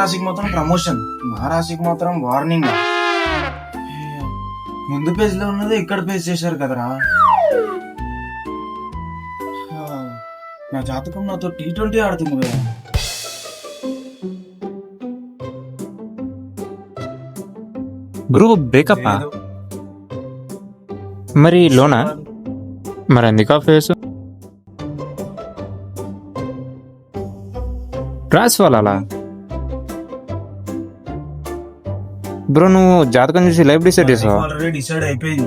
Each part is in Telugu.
రాశికి మాత్రం ప్రమోషన్, నా రాశికి మాత్రం వార్నింగ్. ముందు పేజ్ లో ఉన్నది ఇక్కడ పేజ్ చేశారు కదరా. నా జాతకం నాతో T20 ఆడుతుంది కదా. బ్రో బ్రేకప్ మరి లోనా? మరి ఎందుకా ఫేస్ రాసి వాళ్ళ బ్రో? నువ్వు జాతకం చూసి లైఫ్ డిసైడ్ చేసావా? ఆల్రెడీ డిసైడ్ అయిపోయింది.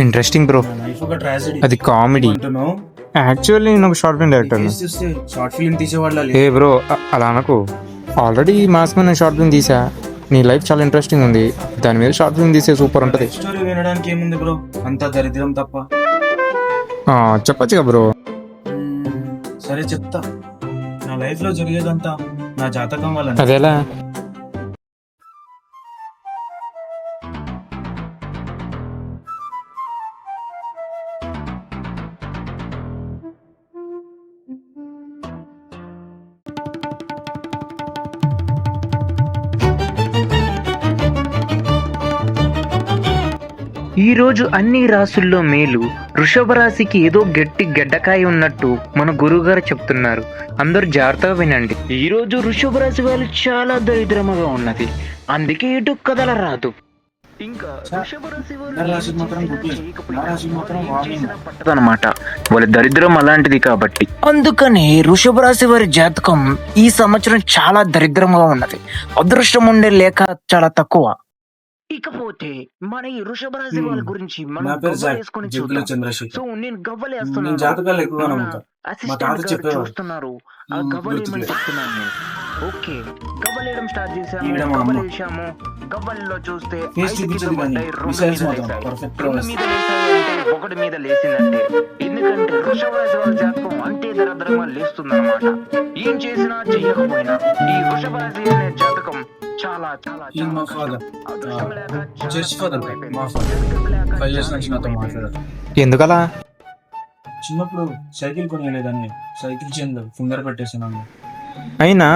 Interesting bro. లైఫ్ ఒక ట్రాజెడీ. అది కామెడీ. యాక్చువల్లీ నేను ఒక short film director. Short film తీసేవాళ్ళ. ఏ బ్రో అలా అనకు. ఆల్రెడీ మాస్ మీద నేను షార్ట్ ఫిల్మ్ తీసా. నీ లైఫ్ చాలా ఇంట్రెస్టింగ్ ఉంది, దాని మీద షార్ట్ ఫిల్మ్ తీసే సూపర్ ఉంటుంది. స్టోరీ వినడానికి ఏముంది బ్రో, అంతా దరిద్రం తప్ప. చెప్పచ్చుగా బ్రో. సరే చెప్తా. నా లైఫ్ లో జరిగేదంతా నా జాతకం వల్ల. అదేలా? ఈరోజు అన్ని రాసుల్లో మేలు, వృషభ రాశికి ఏదో గట్టి గడ్డకాయ ఉన్నట్టు మన గురువు గారు చెప్తున్నారు. అందరూ జాగ్రత్తగా వినండి. ఈ రోజు వృషభ రాశి వాళ్ళు చాలా దరిద్రముగా ఉన్నది, అందుకే ఎటు కదలరాదు. ఇంకా వృషభ రాశి అన్నమాట, వాళ్ళ దరిద్రం అలాంటిది కాబట్టి. అందుకని వృషభ రాశి వారి జాతకం ఈ సంవత్సరం చాలా దరిద్రంగా ఉన్నది. అదృష్టం ఉండే లేక చాలా తక్కువ. ఇకపోతే మన ఈ వృషభ రాశి వాళ్ళ గురించి మనం గవ్వలేసుకొని చూద్దాం. సో నేను గవ్వలేస్తున్నాను, చూస్తున్నారు ఆ గవ్వలేమని చెప్తున్నాను నేను. ఓకే, గవ్వలేయడం స్టార్ట్ చేశాము, గవ్వలేసాము. గవ్వల్లో చూస్తే రెండు మీద లేసాయంటే ఒకటి మీద లేసిందంటే, ఎందుకంటే వృషభ రాశి వాళ్ళ జాతకం అంటే దరిద్రంగా లేస్తుందన్నమాట. ఏం చేసినా చెయ్యకపోయినా ఈ వృషభ రాశి అనే జాతకం చాలా చాలా ఎందుకలా? చిన్నప్పుడు సైకిల్ కొనేలేదాన్ని, సైకిల్ చైన్లో ఫింగర్ పెట్టేసాను. అయినా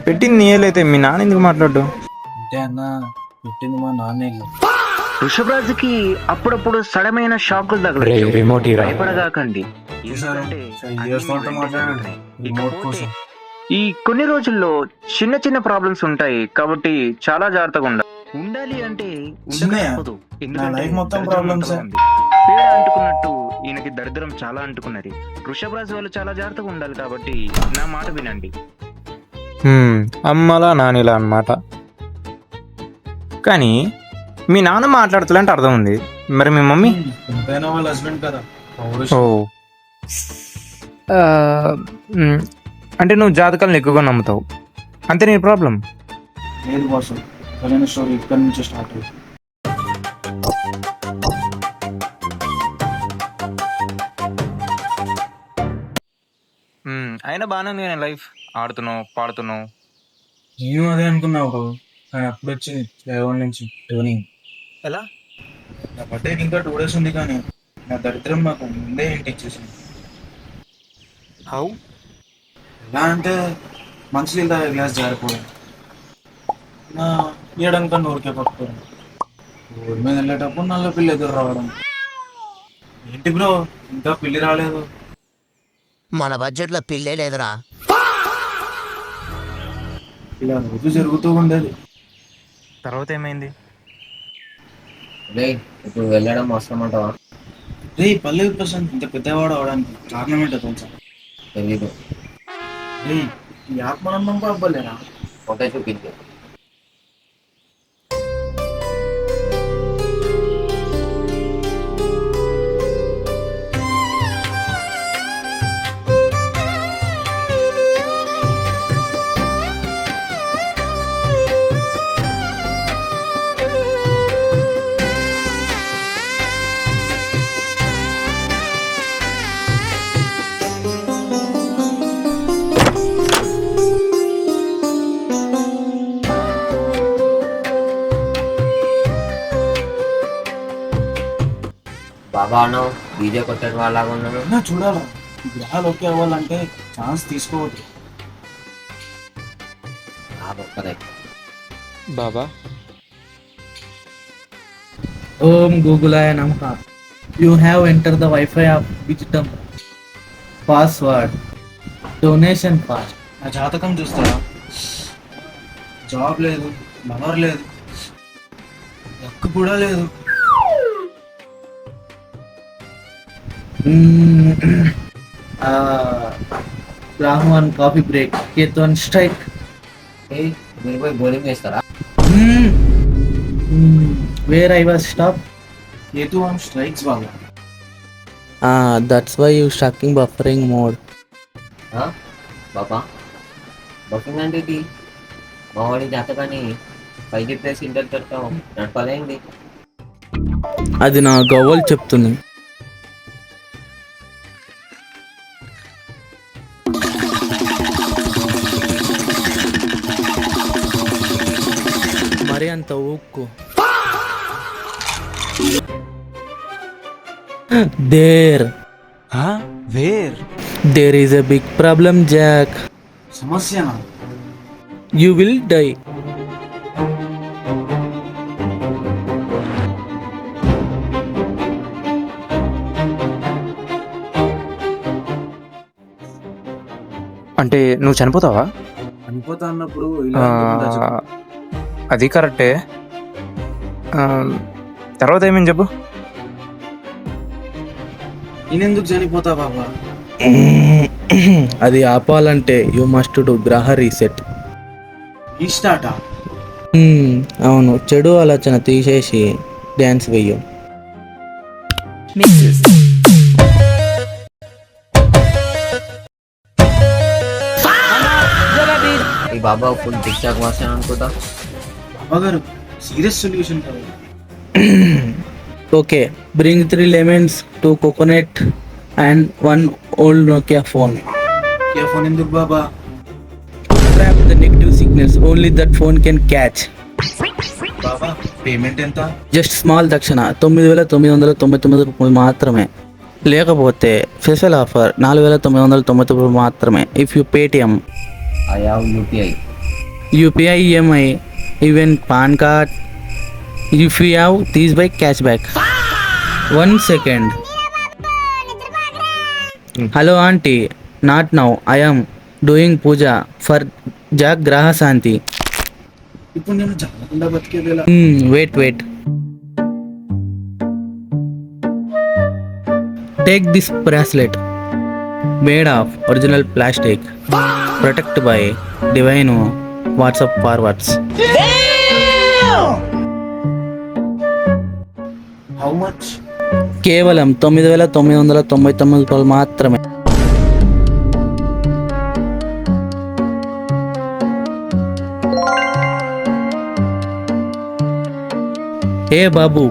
పెట్టింది నీయలైతే మీ నాన్న ఎందుకు మాట్లాడు? అంటే అన్న, పెట్టింది మా నాన్నే. వృషభ రాశికి అప్పుడప్పుడు సడమైన షాకులు భయపడగాకండి. ఈ కొన్ని రోజుల్లో చిన్న చిన్న ప్రాబ్లమ్స్ ఉంటాయి కాబట్టి చాలా జాగ్రత్తగా ఉండాలి. అంటే పేడ అంటుకున్నట్టు ఈయనకి దరిద్రం చాలా అంటుకున్నది. వృషభ రాశి వాళ్ళు చాలా జాగ్రత్తగా ఉండాలి కాబట్టి నా మాట వినండి. అమ్మలా నానిలా అన్నమాట. కానీ మీ నాన్న మాట్లాడుతులంటే అర్థం ఉంది, మరి మీ మమ్మీ? వాళ్ళ హస్బెండ్ కదా. ఓ, అంటే నువ్వు జాతకాలను ఎక్కువగా నమ్ముతావు, అంతే నీ ప్రాబ్లం. లేదు బాస్, స్టోరీ ఇక్కడ నుంచి స్టార్ట్ అవుతుంది. అయినా బాగానే ఉంది నేను లైఫ్, ఆడుతున్నావు పాడుతున్నావు. నేను అదే అనుకున్నావు బ్రో, కానీ అప్పుడు వచ్చింది లేవన్ నుంచి ట్యూనింగ్. ఎలా? నా బర్త్డేకి ఇంకా 2 days ఉంది, కానీ నా దరిద్రం నాకు ముందే ఇంటి ఇచ్చేసింది. హౌ? ఎలా అంటే మంచి గ్లాస్ జారిపోయాను, నా ఏడంకా నూరికే పట్టుకోవడం, ఊరి మీద వెళ్ళేటప్పుడు నల్ల పిల్లి ఎదురు రావడం. ఏంటి బ్రో ఇంకా పిల్లి రాలేదు? మన బడ్జెట్ లో పిల్లే లేదురా. ఇలా రోజు జరుగుతూ ఉండేది. తర్వాత ఏమైంది? ఇప్పుడు వెళ్ళడం అవసరం అంటావా? రే పల్లె ప్రశాంత్ ఇంత పెద్దవాడు అవడానికి కారణం ఏంటో తెలుసా? తెలీదు. రే ఈ ఆత్మానందం అవ్వలేరా? ఫోటో చూపించు. బాబాను వీడియో కొట్టడం వాళ్ళగా ఉన్నాను. చూడాలా గ్రహాలు ఓకే అవ్వాలంటే ఛాన్స్ తీసుకోవద్దు. బాబా Om Googleaya Namaha. You have entered the Wi-Fi of Wisdom. Password. Donation fast. నా జాతకం చూస్తారా? జాబ్ లేదు, లవర్ లేదు, లక్ కూడా లేదు. Rahman coffee break. Get one strike. మీరు పోయి బౌలింగ్ వేస్తారా? Where I was stopped. Ketu on strikes బాగా. That's why you stuck in buffering mode. Baba booking అంటే ఇది మా వాడి జాతకాన్ని 5G ప్లస్ ఇంటర్తో నడపాలేండి. అది నా గవ్వలు చెప్తుంది. మరి అంత ఊక్కు. There is a big problem, Jack. సమస్యనా? You will die. అంటే నువ్వు చనిపోతావా? చనిపోతా అన్నప్పుడు ఇలా అనుకుంటా చెప్పు. అది కరెక్టే. తర్వాత ఏమని చెప్పు. నేనెందుకు చనిపోతా బాబా? అది ఆపాలంటే యూ మస్ట్ డు గ్రహ రీసెట్. ఈ స్టార్టా? అవును, చెడు ఆలోచన తీసేసి డ్యాన్స్ వెయ్యం. ఈ బాబా ఫుల్ టిక్ టాక్ వాసన అనుకుంటా. బాబా గారు సీరియస్ సొల్యూషన్ కాదు. Okay, bring 3 lemons, 2 coconut and 1 old Nokia phone. ఏ ఫోన్ ఎందుకు బాబా? Trap the negative signals only that phone can catch. బాబా పేమెంట్ ఎంత? జస్ట్ స్మాల్ దక్షిణ 9,999 మాత్రమే. లేకపోతే స్పెషల్ ఆఫర్ 4,999 మాత్రమే. If you Paytm, I have UPI. UPI, EMI, even PAN card. If you have these buy cash back. 1 second. Hello aunty, not now. I am doing puja for జాగ్ గ్రహ శాంతి. ఇప్పుడు నేను జరగకుండా బతికేదేలా? Wait. Take this bracelet made of original plastic, protect by divine WhatsApp forwards. How much? కేవలం 9,999 మాత్రమే. ఏ బాబు,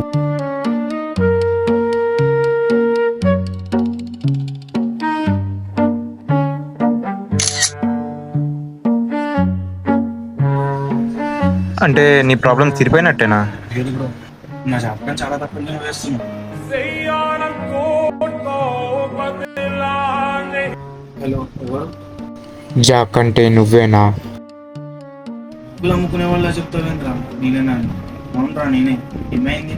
అంటే నీ ప్రాబ్లం తీరిపోయినట్టేనా? లేదు బ్రో, నా జాతకం చాలా తక్కువ వేస్తున్నా. హలో, ఎవరు? జాక్ అంటే నువ్వేనా? డబ్బులు అమ్ముకునే వాళ్ళ చెప్తావేంద్రా? నేనేనా? అవునరా నేనే. ఏమైంది?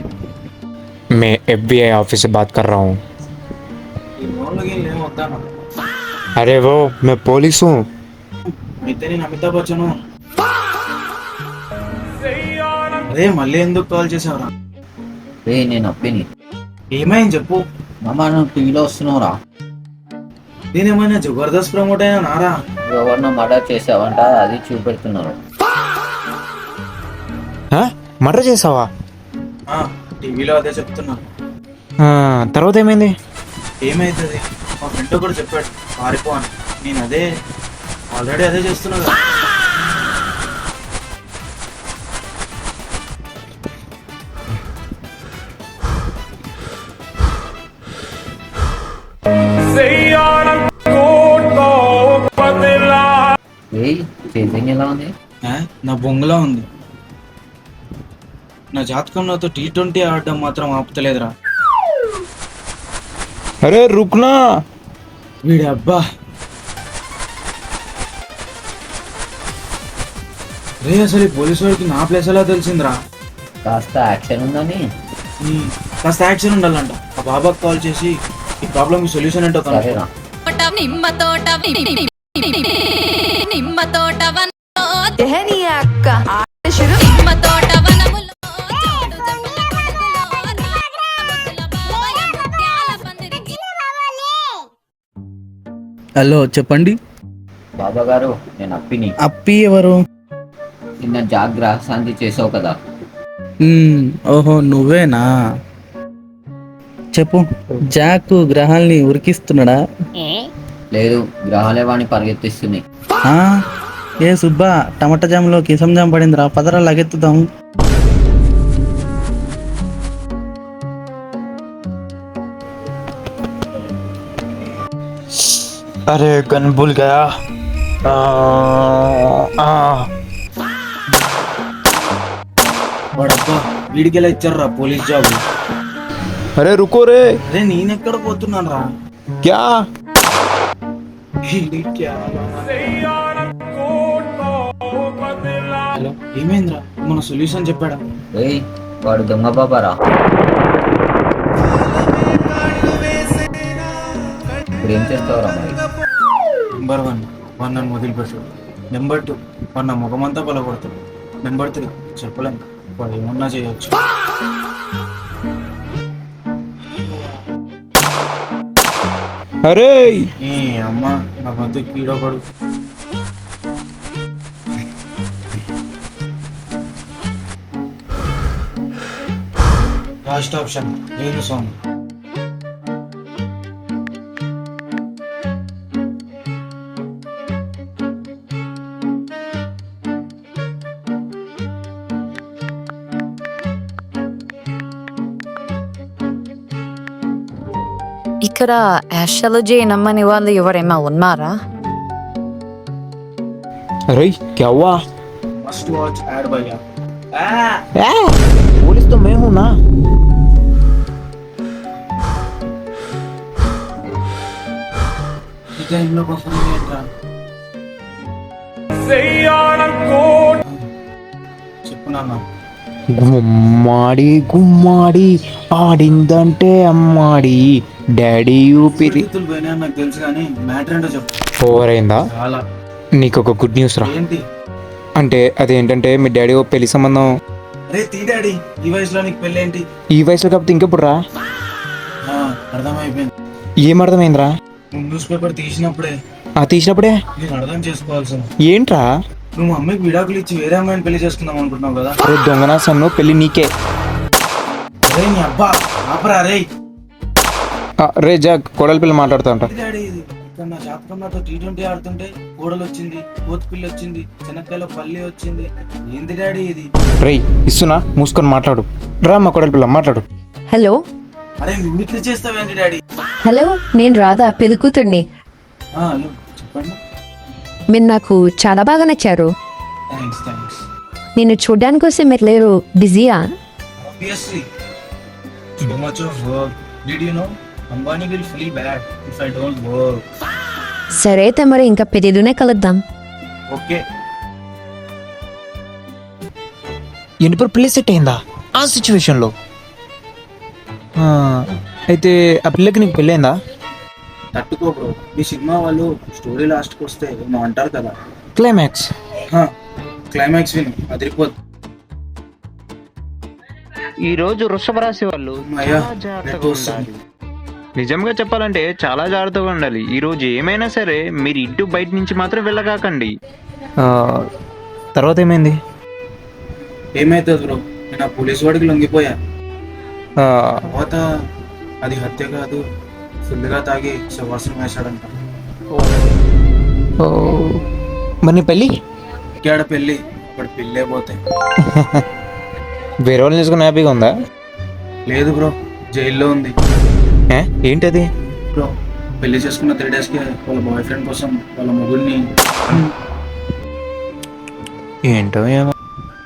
मैं FBI ऑफिस से बात कर रहा हूँ. ఈ లోన్లకి ఏం వద్దానా? अरे वो मैं पुलिस हूँ. అయితే నేను అమితాబ్ బచ్చను. అదే మళ్ళీ ఎందుకు కాల్ చేసావురా? నేను అప్పిని. ఏమైంది చెప్పు. మామ నువ్వు టీవీలో వస్తున్నావురా. నేనేమైనా జబర్దస్త్ ప్రమోట్ అయినా నారా? ఎవరినో మర్డర్ చేసావంట, అది చూపెడుతున్నారు. మర్డర్ చేసావా? టీవీలో అదే చెప్తున్నా. తర్వాత ఏమైంది? ఏమైతుంది? మా ఫ్రెండ్ కూడా చెప్పాడు పారిపో అని. నేను ఆల్రెడీ అదే చేస్తున్నా కదా. చేసింగ్ ఎలా ఉంది? నా బొంగులా ఉంది. నా జాతకం నాతో T20 ఆడడం మాత్రం ఆపుతలేదురా. అరే రుక్నా. వీడి అబ్బా రే అసలు ఈ పోలీసు వాడికి నా ప్లేస్ ఎలా తెలిసిందిరా? కాస్త యాక్షన్ ఉందని. కాస్త యాక్షన్ ఉండాలంట. ఆ బాబాకి కాల్ చేసి ఈ ప్రాబ్లమ్ సొల్యూషన్ ఏంటో కనుక్కో. సరేనా? నిమ్మ తోట నిమ్మ తోట తెహని అక్క శురు నిమ్మ తోట వనములో చాడు జంటల కొడుకులో రాముల బావయ్య ముత్యాల పందిరికి. హలో చెప్పండి. బాబా గారు, నేను అప్పిని. అప్పి ఎవరు? నిన్న జాగ్రత్త చేసావు కదా. ఓహో నువ్వేనా? చెప్పు. జాక్ గ్రహాల్ని ఉరికిస్తున్నాడా? లేదు, గ్రహాలే వాడిని పరిగెత్తిస్తున్నాయి. ఆ, ఏ సుబ్బా టమాటా జామ్లో కిసం జామ్ పడిందిరా, పదరా లగెత్తుదాం. అరే గన్ భూల్ గయా. వాడబ్బా వీడికి ఎలా ఇచ్చారా పోలీస్ జాబ్? అరే రుకో రే. అరే నేనెక్కడ పోతున్నాను రా? క్యా? హలో, ఏమైందిరా? మన సొల్యూషన్ చెప్పాడా? ఏయ్, వాడు దొంగ బాబారా. ఇప్పుడు ఏం చేస్తావురా మరి? నెంబర్ 1 వాడు నన్ను వదిలిపెట్టాడు. నెంబర్ 2 వాడు నా ముఖమంతా బలపడతాడు. నెంబర్ 3 చెప్పలేం, వాడు ఏమన్నా చేయొచ్చు. అరే ఏ అమ్మ, నా బతుకు కీడపడు. లాస్ట్ ఆప్షన్ నేను సాంగ్. ఇక్కడ యాస్ట్రాలజీ నమ్మని వాళ్ళు ఎవరైనా ఉన్నారా? అరే క్యావా? మస్ట్ వాచ్ యాడ్ భయ్యా. पुलिस तो मैं हूं ना. ఈ టైంలో కోసం ఏంట్రా? చెప్పు నాన్న. గుమ్మాడి గుమ్మాడి ఆడిందంటే అమ్మాడి డాడీ ఊపిరి. చేతులు పోయినా నాకు తెలుసు కానీ మ్యాటర్ ఏంటో చెప్పు. ఓవర్ అయిందా? చాలా. నీకు ఒక గుడ్ న్యూస్ రా. ఏంటి? అంటే అదేంటంటే మీ డాడీ ఓ పెళ్లి సంబంధం. అరే తీ డాడీ, ఈ వయసులో నీకు పెళ్ళి ఏంటి? ఈ వయసులో కాకపోతే ఇంకెప్పుడు రా? అర్థమైపోయింది. ఏం అర్థమైందిరా? నువ్వు న్యూస్ పేపర్ తీసినప్పుడే తీసినప్పుడే నేను అర్థం చేసుకోవాల్సింది. ఏంట్రా? నువ్వు మా అమ్మకి విడాకులు ఇచ్చి వేరే అమ్మాయిని పెళ్లి చేసుకుందాం అనుకుంటున్నావు కదా? అరే దొంగనా సన్ను, పెళ్లి నీకే. అరే నీ అబ్బా ఆపరా రే. రే జాక్, కోడలి పిల్ల మాట్లాడుతా ఉంటా. డాడీ ఇది ఇక్కడ నా జాతకం నాతో T20 ఆడుతుంటే కోడలు వచ్చింది, కోతి పిల్ల వచ్చింది, చెనక్కాయలో పల్లి వచ్చింది. ఏంది డాడీ ఇది? రే ఇస్తున్నా, మూసుకొని మాట్లాడు. రా మా కోడలి పిల్ల మాట్లాడు. హలో అరే మిమిక్రీ చేస్తావేంటి డాడీ? హలో, నేను రాధా, పెళ్లి కూతుర్ని. హలో చెప్పండి. మీరు నాకు చాలా బాగా నచ్చారు. థ్యాంక్స్. నేను చూడ్డానికి వస్తే మీరు లేరు, బిజీయా? Obviously, so much of work. Did you know? Ambani will feel bad if I don't work. సరే అయితే మరి ఇంకా పెళ్లిలోనే కలుద్దాం. Okay. ఇప్పుడు పెళ్లి సెట్ అయిందా ఆ సిచ్యువేషన్ లో? అయితే ఆ పిల్లకి నీకు పెళ్ళైందా? తట్టుకో బ్రో. ఈ సినిమా వాళ్ళు స్టోరీ లాస్ట్కి వస్తే ఏమో అంటారు కదా, క్లైమాక్స్. క్లైమాక్స్ విను, అదిరిపోద్ది. ఈ రోజు వృషభ రాశి వాళ్ళు అయ్యా, చాలా జాగ్రత్తగా నెట్ వస్తుంది. ఉండాలి. నిజంగా చెప్పాలంటే చాలా జాగ్రత్తగా ఉండాలి. ఈ రోజు ఏమైనా సరే మీరు ఇంటి బయట నుంచి మాత్రం వెళ్ళగాకండి. తర్వాత ఏమైంది? ఏమైతుంది బ్రో, నేను ఆ పోలీస్ వాడికి లొంగిపోయా. ఆ, తర్వాత అది హత్య కాదు, ఫుల్గా తాగి శవాసం వేశాడంట. ఓ, మరి నీ పెళ్ళి? ఇక్కడ పెళ్ళి, ఇక్కడ పెళ్ళే పోతాయి. వేరే వాళ్ళని చేసుకుని హ్యాపీగా ఉందా? లేదు బ్రో, జైల్లో ఉంది. ఏంటది? బ్రో పెళ్లి చేసుకున్న 3 daysకి వాళ్ళ బాయ్ ఫ్రెండ్ కోసం వాళ్ళ మొగుడిని. ఏంటో ఏమో.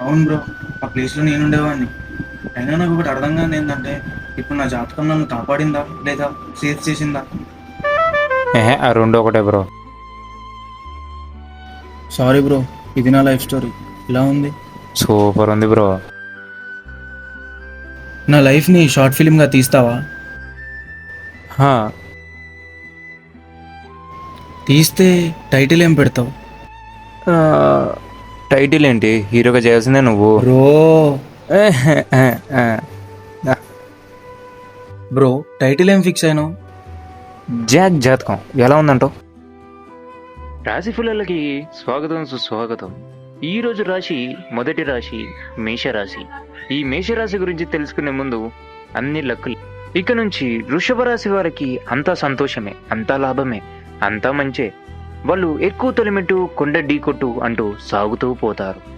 అవును బ్రో, ఆ ప్లేస్లో నేను ఉండేవాడిని. అయినా నాకు ఒకటి అర్థం కాదు ఏంటంటే, ఇప్పుడు నా జాతకం నన్ను కాపాడిందా లేదా సేఫ్ చేసిందా? ఆ రెండు ఒకటే బ్రో. సారీ బ్రో, ఇది నా లైఫ్ స్టోరీ. ఇలా ఉంది. సూపర్ ఉంది బ్రో. నా లైఫ్ని షార్ట్ ఫిలింగా తీస్తావా? హా, తీస్తే టైటిల్ ఏం పెడతావు? ఆ, టైటిల్ ఏంటి? హీరోగా చేయాల్సిందే నువ్వు. బ్రో ఆ, బ్రో టైటిల్ ఏం ఫిక్స్ అయినావు? జాక్ జాతకం ఎలా ఉందంటావు? రాశి ఫలాలకి స్వాగతం సుస్వాగతం. ఈ రోజు రాశి మొదటి రాశి మేషరాశి. ఈ మేషరాశి గురించి తెలుసుకునే ముందు అన్ని లక్కులు. ఇక నుంచి వృషభ రాశి వారికి అంతా సంతోషమే, అంతా లాభమే, అంతా మంచే. వాళ్ళు ఎక్కువ తొలిమెట్టు కొండ ఢీ కొట్టు అంటూ సాగుతూ పోతారు.